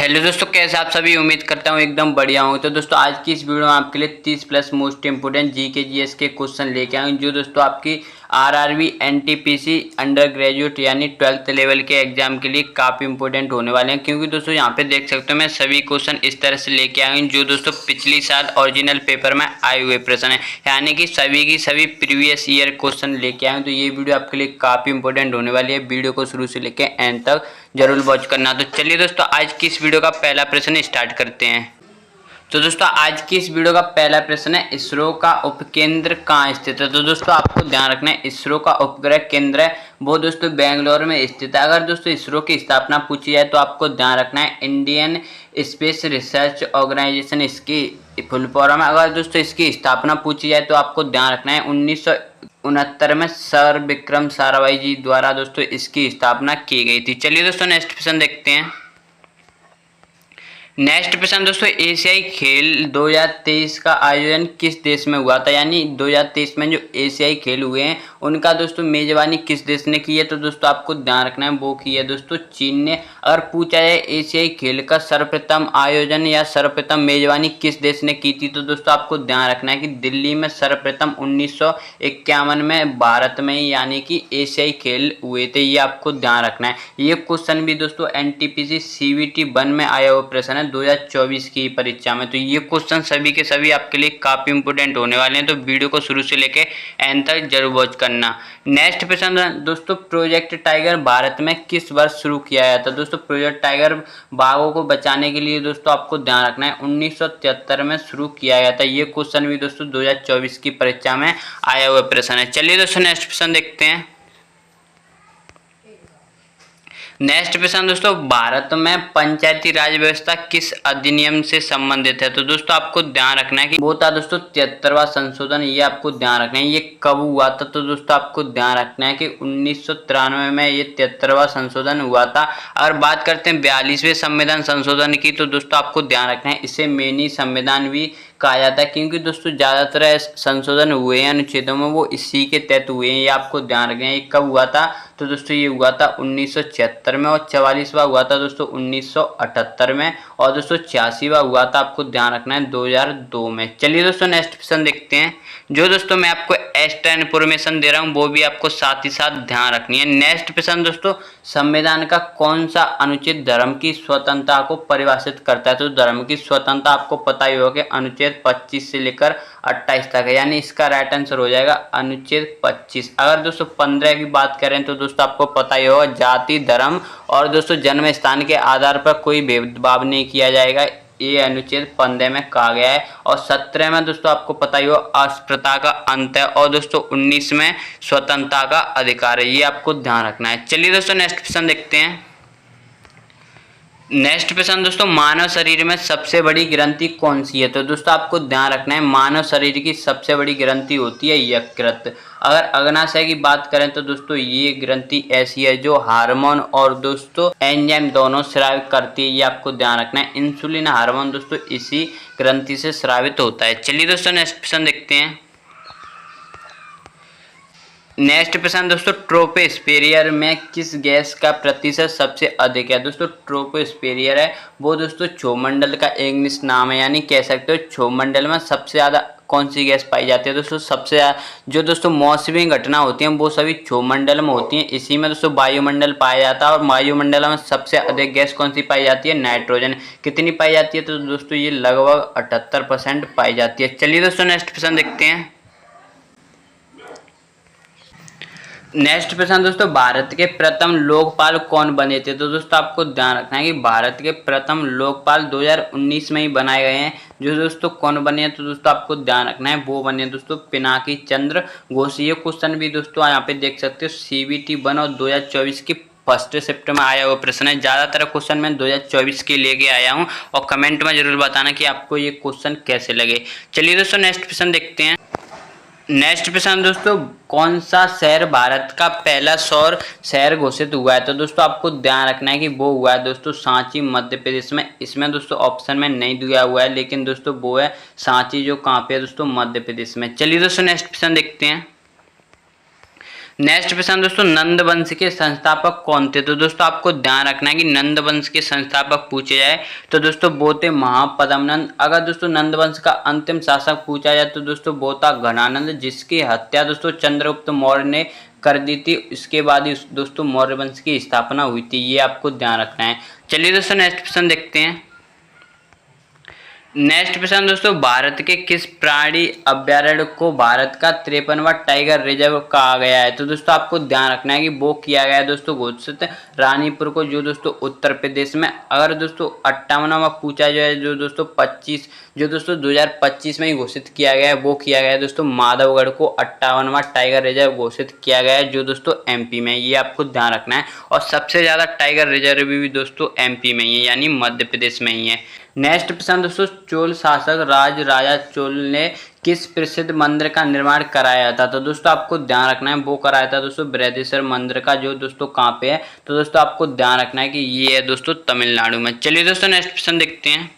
Hello दोस्तों, कैसे आप सभी। उम्मीद करता हूँ एकदम बढ़िया होंगे। तो दोस्तों आज की इस वीडियो में आपके लिए 30 plus most important GK GS के क्वेश्चन लेके आए जो दोस्तों आपकी आरआरबी एनटीपीसी अंडर ग्रेजुएट यानी 12th लेवल के एग्जाम के लिए काफ़ी इंपॉर्टेंट होने वाले हैं। क्योंकि दोस्तों यहाँ पे देख सकते हो मैं सभी क्वेश्चन इस तरह से लेके आए हूँ जो दोस्तों पिछली साल ओरिजिनल पेपर में आए हुए प्रश्न है, यानी कि सभी की सभी प्रीवियस ईयर क्वेश्चन लेके आए हूँ। तो ये वीडियो आपके लिए काफ़ी इंपॉर्टेंट होने वाली है। वीडियो को शुरू से लेके एंड तक जरूर वॉच करना। तो चलिए दोस्तों आज की इस वीडियो का पहला प्रश्न स्टार्ट करते हैं। तो दोस्तों आज की इस वीडियो का पहला प्रश्न है, इसरो का उपकेंद्र कहाँ स्थित है। तो दोस्तों आपको ध्यान रखना है, इसरो का उपग्रह केंद्र है वो दोस्तों बेंगलोर में स्थित है। अगर दोस्तों इसरो की स्थापना पूछी जाए तो आपको ध्यान रखना है इंडियन स्पेस रिसर्च ऑर्गेनाइजेशन इसकी फुल फॉर्म है। अगर दोस्तों इसकी स्थापना पूछी जाए तो आपको ध्यान रखना है 1969 में सर विक्रम साराभाई जी द्वारा दोस्तों इसकी स्थापना की गई थी। चलिए दोस्तों नेक्स्ट प्रश्न देखते हैं। नेक्स्ट प्रश्न दोस्तों, एशियाई खेल 2023 का आयोजन किस देश में हुआ था। यानी 2023 में जो एशियाई खेल हुए हैं उनका दोस्तों मेजबानी किस देश ने की है। तो दोस्तों आपको ध्यान रखना है वो की है दोस्तों चीन ने। अगर पूछा जाए एशियाई खेल का सर्वप्रथम आयोजन या सर्वप्रथम मेजबानी किस देश ने की थी, तो दोस्तों आपको ध्यान रखना है कि दिल्ली में सर्वप्रथम 1951 में भारत में ही यानी कि एशियाई खेल हुए थे। ये आपको ध्यान रखना है। ये क्वेश्चन भी दोस्तों एनटीपीसी सीवीटी 1 में आया हुआ प्रश्न है 2024 की परीक्षा में। तो ये क्वेश्चन सभी के सभी आपके लिए काफी इंपोर्टेंट होने वाले हैं। तो वीडियो को शुरू से लेके एंड तक जरूर वॉच करना। नेक्स्ट प्रश्न दोस्तों, प्रोजेक्ट टाइगर भारत में किस वर्ष शुरू किया गया था। दोस्तों प्रोजेक्ट टाइगर बाघों को बचाने के लिए दोस्तों आपको ध्यान रखना है 1973 में शुरू किया गया था। ये क्वेश्चन भी दोस्तों 2024 की परीक्षा में आया हुआ प्रश्न है। चलिए दोस्तों नेक्स्ट प्रश्न देखते हैं। नेक्स्ट प्रश्न दोस्तों, भारत में पंचायती राज व्यवस्था किस अधिनियम से संबंधित है। तो दोस्तों आपको ध्यान रखना है कि वो था दोस्तों 73वां संशोधन। ये आपको ध्यान रखना है। ये कब हुआ था, तो दोस्तों आपको ध्यान रखना है कि 1993 में ये 73वां संशोधन हुआ था। अगर बात करते हैं 42वें संविधान संशोधन की, तो दोस्तों आपको ध्यान रखना है इसे मिनी संविधान भी कहा जाता है। क्योंकि दोस्तों ज़्यादातर संशोधन हुए हैं अनुच्छेदों में वो इसी के तहत हुए हैं। ये आपको ध्यान रखना है। ये कब हुआ था, तो दोस्तों ये हुआ था 1976 में। और 44वां हुआ था दोस्तों 1978 में। और दोस्तों 86वां हुआ था आपको ध्यान रखना है 2002 में। चलिए दोस्तों नेक्स्ट प्रश्न देखते हैं। जो दोस्तों मैं आपको एक्स्ट्रा इन्फॉर्मेशन दे रहा हूँ वो भी आपको साथ ही साथ ध्यान रखनी है। नेक्स्ट प्रश्न दोस्तों, संविधान का कौन सा अनुच्छेद धर्म की स्वतंत्रता को परिभाषित करता है। तो धर्म की स्वतंत्रता आपको पता ही होगा कि अनुच्छेद 25 से लेकर 28 तक है, यानी इसका राइट आंसर हो जाएगा अनुच्छेद 25। अगर दोस्तों 15 की बात करें तो दोस्तों आपको पता ही होगा जाति धर्म और दोस्तों जन्म स्थान के आधार पर कोई भेदभाव नहीं किया जाएगा, ये अनुच्छेद 15 में कहा गया है। और 17 में दोस्तों आपको पता ही हो अस्पृश्यता का अंत है। और दोस्तों 19 में स्वतंत्रता का अधिकार है। ये आपको ध्यान रखना है। चलिए दोस्तों नेक्स्ट प्रश्न देखते हैं। नेक्स्ट प्रश्न दोस्तों, मानव शरीर में सबसे बड़ी ग्रंथि कौन सी है। तो दोस्तों आपको ध्यान रखना है मानव शरीर की सबसे बड़ी ग्रंथि होती है यकृत। अगर अग्नाशय की बात करें तो दोस्तों ये ग्रंथि ऐसी है जो हार्मोन और दोस्तों एंजाइम दोनों स्रावित करती है। ये आपको ध्यान रखना है। इंसुलिन हार्मोन दोस्तों इसी ग्रंथि से स्रावित होता है। चलिए दोस्तों नेक्स्ट प्रश्न देखते हैं। नेक्स्ट प्रश्न दोस्तों, ट्रोपोस्फेरियर में किस गैस का प्रतिशत सबसे अधिक है। दोस्तों ट्रोपोस्फेरियर है वो दोस्तों क्षोमंडल का इंग्लिश नाम है, यानी कह सकते हो क्षोमंडल में सबसे ज़्यादा कौन सी गैस पाई जाती है। दोस्तों सबसे जो दोस्तों मौसमी घटना होती हैं वो सभी क्षोमंडल में होती हैं। इसी में दोस्तों वायुमंडल पाया जाता है। और वायुमंडल में सबसे अधिक गैस कौन सी पाई जाती है, नाइट्रोजन। कितनी पाई जाती है, तो दोस्तों ये लगभग 78% पाई जाती है। चलिए दोस्तों नेक्स्ट प्रश्न देखते हैं। नेक्स्ट प्रश्न दोस्तों, भारत के प्रथम लोकपाल कौन बने थे। तो दोस्तों आपको ध्यान रखना है कि भारत के प्रथम लोकपाल 2019 में ही बनाए गए हैं। जो दोस्तों कौन बने हैं, तो दोस्तों आपको ध्यान रखना है वो बने दोस्तों पिनाकी चंद्र घोष। ये क्वेश्चन भी दोस्तों यहाँ पे देख सकते हो CBT 1 और 2024 की फर्स्ट शिफ्ट में आया हुआ प्रश्न है। ज़्यादातर क्वेश्चन मैं 2024 के लेके आया हूँ और कमेंट में जरूर बताना कि आपको ये क्वेश्चन कैसे लगे। चलिए दोस्तों नेक्स्ट प्रश्न देखते हैं। नेक्स्ट प्रश्न दोस्तों, कौन सा शहर भारत का पहला सौर शहर घोषित हुआ है। तो दोस्तों आपको ध्यान रखना है कि वो हुआ है दोस्तों सांची मध्य प्रदेश में। इसमें दोस्तों ऑप्शन में नहीं दिया हुआ है, लेकिन दोस्तों वो है सांची जो कहाँ पे है दोस्तों मध्य प्रदेश में। चलिए दोस्तों नेक्स्ट प्रश्न देखते हैं। नेक्स्ट प्रश्न दोस्तों, नंद वंश के संस्थापक कौन थे? तो दोस्तों आपको ध्यान रखना है कि नंद वंश के संस्थापक पूछे जाए तो दोस्तों वो थे महापद्मनंद। अगर दोस्तों नंद वंश का अंतिम शासक पूछा जाए तो दोस्तों वो था घनानंद, जिसकी हत्या दोस्तों चंद्रगुप्त मौर्य ने कर दी थी। इसके बाद ही दोस्तों मौर्य वंश की स्थापना हुई थी, ये आपको ध्यान रखना है। चलिए दोस्तों नेक्स्ट प्रश्न देखते हैं। नेक्स्ट प्रश्न दोस्तों, भारत के किस प्राणी अभ्यारण्य को भारत का 53वां टाइगर रिजर्व कहा गया है? तो दोस्तों आपको ध्यान रखना है कि वो किया गया है दोस्तों घोषित रानीपुर को, जो दोस्तों उत्तर प्रदेश में। अगर दोस्तों 58वां पूछा जाए जो दोस्तों 2025 में ही घोषित किया गया है, वो किया गया है दोस्तों माधवगढ़ को 58वां टाइगर रिजर्व घोषित किया गया है, जो दोस्तों एमपी में, ये आपको ध्यान रखना है। और सबसे ज्यादा टाइगर रिजर्व भी दोस्तों एमपी में ही है, यानी मध्य प्रदेश में ही है। नेक्स्ट प्रश्न दोस्तों, चोल शासक राजा चोल ने किस प्रसिद्ध मंदिर का निर्माण कराया था? तो दोस्तों आपको ध्यान रखना है वो कराया था दोस्तों बृहदेश्वर मंदिर का, जो दोस्तों कहाँ पे है? तो दोस्तों आपको ध्यान रखना है कि ये है दोस्तों तमिलनाडु में। चलिए दोस्तों नेक्स्ट प्रश्न देखते हैं।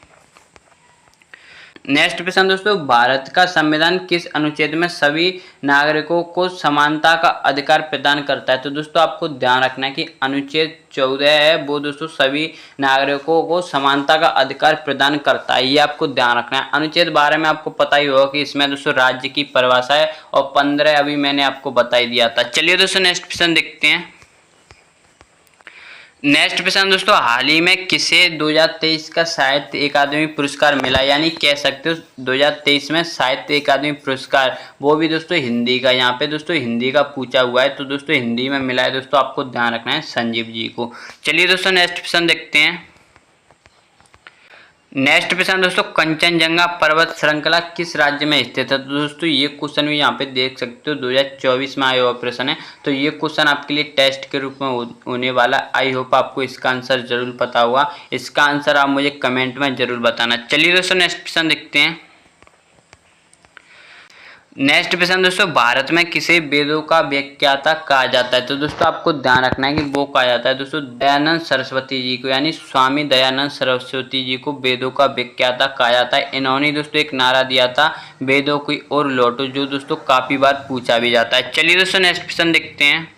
नेक्स्ट प्रश्न दोस्तों, भारत का संविधान किस अनुच्छेद में सभी नागरिकों को समानता का अधिकार प्रदान करता है? तो दोस्तों आपको ध्यान रखना है कि अनुच्छेद 14 है, वो दोस्तों सभी नागरिकों को समानता का अधिकार प्रदान करता है, ये आपको ध्यान रखना है। अनुच्छेद 12 में आपको पता ही होगा कि इसमें दोस्तों राज्य की परिभाषा है, और 15 अभी मैंने आपको बता ही दिया था। चलिए दोस्तों नेक्स्ट प्रश्न देखते हैं। नेक्स्ट प्रश्न दोस्तों, हाल ही में किसे 2023 का साहित्य अकादमी पुरस्कार मिला? यानी कह सकते हो 2023 में साहित्य अकादमी पुरस्कार, वो भी दोस्तों हिंदी का। यहाँ पे दोस्तों हिंदी का पूछा हुआ है, तो दोस्तों हिंदी में मिला है दोस्तों, आपको ध्यान रखना है संजीव जी को। चलिए दोस्तों नेक्स्ट प्रश्न देखते हैं। नेक्स्ट प्रश्न दोस्तों, कंचनजंगा पर्वत श्रृंखला किस राज्य में स्थित है? तो दोस्तों ये क्वेश्चन भी यहाँ पे देख सकते हो 2024 में आया हुआ प्रश्न है, तो ये क्वेश्चन आपके लिए टेस्ट के रूप में होने वाला। आई होप आपको इसका आंसर जरूर पता होगा। इसका आंसर आप मुझे कमेंट में जरूर बताना। चलिए दोस्तों नेक्स्ट प्रश्न देखते हैं। नेक्स्ट प्रश्न दोस्तों, भारत में किसे वेदों का व्याख्याता कहा जाता है? तो दोस्तों आपको ध्यान रखना है कि वो कहा जाता है दोस्तों दयानंद सरस्वती जी को, यानी स्वामी दयानंद सरस्वती जी को वेदों का व्याख्याता कहा जाता है। इन्होंने दोस्तों एक नारा दिया था, वेदों की ओर लौटो, जो दोस्तों काफी बार पूछा भी जाता है। चलिए दोस्तों नेक्स्ट प्रश्न देखते हैं।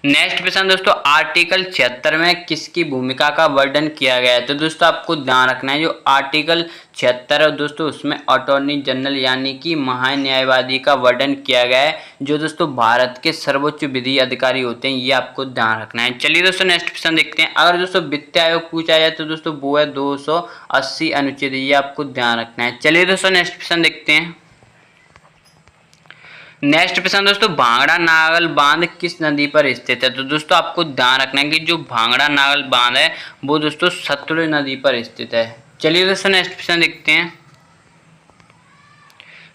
नेक्स्ट प्रश्न दोस्तों, आर्टिकल 76 में किसकी भूमिका का वर्णन किया गया है? तो दोस्तों आपको ध्यान रखना है जो आर्टिकल 76 है दोस्तों, उसमें अटॉर्नी जनरल यानी कि महान्यायवादी का वर्णन किया गया है, जो दोस्तों भारत के सर्वोच्च विधि अधिकारी होते हैं, ये आपको ध्यान रखना है। चलिए दोस्तों नेक्स्ट प्रश्न देखते हैं। अगर दोस्तों वित्त आयोग पूछा जाए तो दोस्तों वो है 280 अनुच्छेद, ये आपको ध्यान रखना है। चलिए दोस्तों नेक्स्ट प्रश्न देखते हैं। नेक्स्ट प्रश्न दोस्तों, भांगड़ा नागल बांध किस नदी पर स्थित है? तो दोस्तों आपको ध्यान रखना है कि जो भांगड़ा नागल बांध है वो दोस्तों सतलुज नदी पर स्थित है। चलिए दोस्तों नेक्स्ट प्रश्न देखते हैं।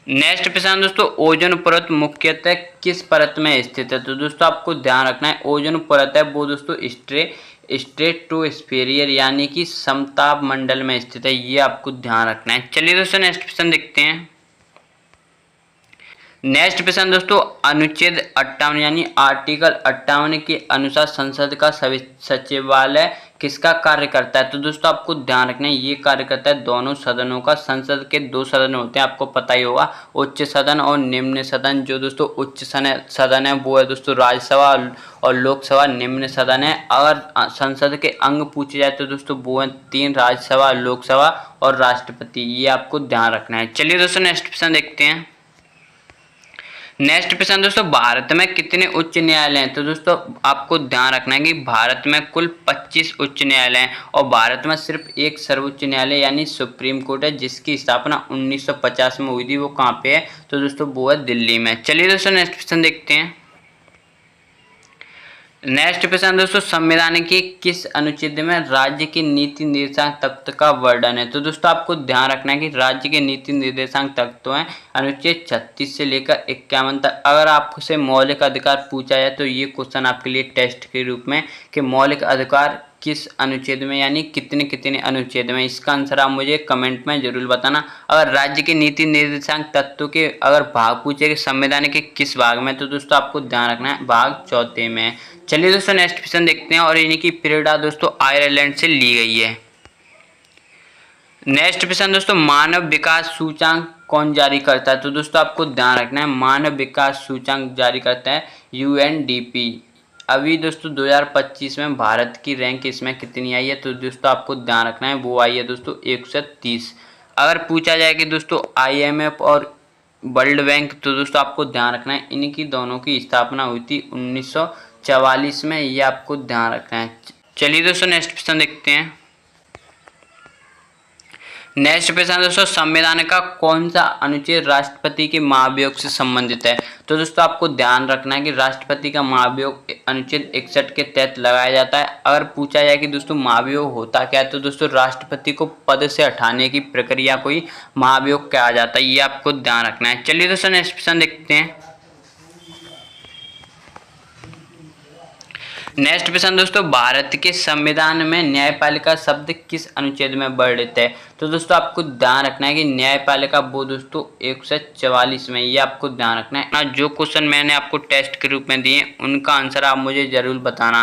नेक्स्ट प्रश्न दोस्तों, ओजोन परत मुख्यतः किस परत में स्थित है? तो दोस्तों आपको ध्यान रखना है ओजोन परत है वो दोस्तों स्ट्रेटोस्फेरियर यानी कि समताप मंडल में स्थित है, ये आपको ध्यान रखना है। चलिए दोस्तों नेक्स्ट प्रश्न देखते हैं। नेक्स्ट प्रश्न दोस्तों, अनुच्छेद 58 यानी आर्टिकल 58 के अनुसार संसद का सचिवालय किसका कार्य करता है? तो दोस्तों आपको ध्यान रखना है ये कार्य करता है दोनों सदनों का। संसद के 2 सदन होते हैं, आपको पता ही होगा, उच्च सदन और निम्न सदन। जो दोस्तों उच्च सदन है वो है दोस्तों राज्यसभा और लोकसभा। निम्न सदन है, अगर संसद के अंग पूछे जाए तो दोस्तों वो है 3, राज्यसभा, लोकसभा और राष्ट्रपति, ये आपको ध्यान रखना है। चलिए दोस्तों नेक्स्ट प्रश्न देखते हैं। नेक्स्ट प्रश्न दोस्तों, भारत में कितने उच्च न्यायालय हैं? तो दोस्तों आपको ध्यान रखना है कि भारत में कुल 25 उच्च न्यायालय हैं, और भारत में सिर्फ एक सर्वोच्च न्यायालय यानी सुप्रीम कोर्ट है, जिसकी स्थापना 1950 में हुई थी। वो कहाँ पे है? तो दोस्तों वो है दिल्ली में। चलिए दोस्तों नेक्स्ट प्रश्न देखते हैं। नेक्स्ट प्रश्न दोस्तों, संविधान के किस अनुच्छेद में राज्य के नीति निर्देशांक तत्व का वर्णन है? तो दोस्तों आपको ध्यान रखना है कि राज्य के नीति निर्देशांक तत्व हैं अनुच्छेद 36 से लेकर 51 तक। अगर आपसे मौलिक अधिकार पूछा जाए तो ये क्वेश्चन आपके लिए टेस्ट के रूप में कि मौलिक अधिकार किस अनुच्छेद में यानी कितने कितने अनुच्छेद में, इसका आंसर आप मुझे कमेंट में जरूर बताना। अगर राज्य के नीति निर्देशांक तत्व के अगर भाग पूछे कि संविधान के किस भाग में, तो दोस्तों आपको ध्यान रखना है भाग 4 में। चलिए दोस्तों नेक्स्ट क्वेश्चन देखते हैं, और इन्हीं की पीरियड दोस्तों आयरलैंड से ली गई है। नेक्स्ट प्रश्न दोस्तों, मानव विकास सूचांक कौन जारी करता है? तो दोस्तों आपको ध्यान रखना है, मानव विकास सूचांक जारी करता है यूएनडीपी। अभी दोस्तों 2025 में भारत की रैंक इसमें कितनी आई है? तो दोस्तों आपको ध्यान रखना है, वो आई है दोस्तों 130। अगर पूछा जाए कि दोस्तों आईएमएफ और वर्ल्ड बैंक, तो दोस्तों आपको ध्यान रखना है, इनकी दोनों की स्थापना हुई थी 1944 में, ये आपको ध्यान रखना है। चलिए दोस्तों नेक्स्ट प्रश्न देखते हैं। नेक्स्ट प्रश्न दोस्तों, संविधान का कौन सा अनुच्छेद राष्ट्रपति के महाभियोग से संबंधित है? तो दोस्तों आपको ध्यान रखना है कि राष्ट्रपति का महाभियोग अनुच्छेद 61 के तहत लगाया जाता है। अगर पूछा जाए कि दोस्तों महाभियोग होता क्या है, तो दोस्तों राष्ट्रपति को पद से हटाने की प्रक्रिया को ही महाभियोग कहा जाता है, ये आपको ध्यान रखना है। चलिए दोस्तों नेक्स्ट प्रश्न देखते हैं। नेक्स्ट प्रश्न दोस्तों, भारत के संविधान में न्यायपालिका शब्द किस अनुच्छेद में वर्णित है? तो दोस्तों आपको ध्यान रखना है कि न्यायपालिका वो दोस्तों 144 में, ये आपको ध्यान रखना है ना। जो क्वेश्चन मैंने आपको टेस्ट के रूप में दिए उनका आंसर आप मुझे जरूर बताना।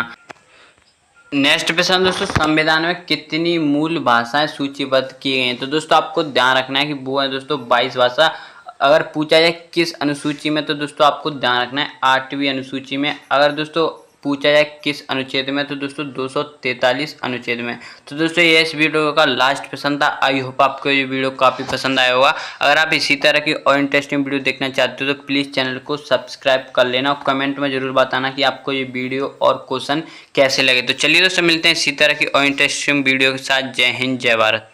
नेक्स्ट प्रश्न दोस्तों, संविधान में कितनी मूल भाषाएं सूचीबद्ध की गई हैं? तो दोस्तों आपको ध्यान रखना है कि वो है दोस्तों 22 भाषा। अगर पूछा जाए किस अनुसूची में, तो दोस्तों आपको ध्यान रखना है 8वीं अनुसूची में। अगर दोस्तों पूछा जाए किस अनुच्छेद में, तो दोस्तों 243 अनुच्छेद में। तो दोस्तों ये इस वीडियो का लास्ट प्रश्न था। आई होप आपको ये वीडियो काफ़ी पसंद आया होगा। अगर आप इसी तरह की और इंटरेस्टिंग वीडियो देखना चाहते हो तो प्लीज़ चैनल को सब्सक्राइब कर लेना और कमेंट में जरूर बताना कि आपको ये वीडियो और क्वेश्चन कैसे लगे। तो चलिए दोस्तों मिलते हैं इसी तरह की और इंटरेस्टिंग वीडियो के साथ। जय हिंद, जय भारत।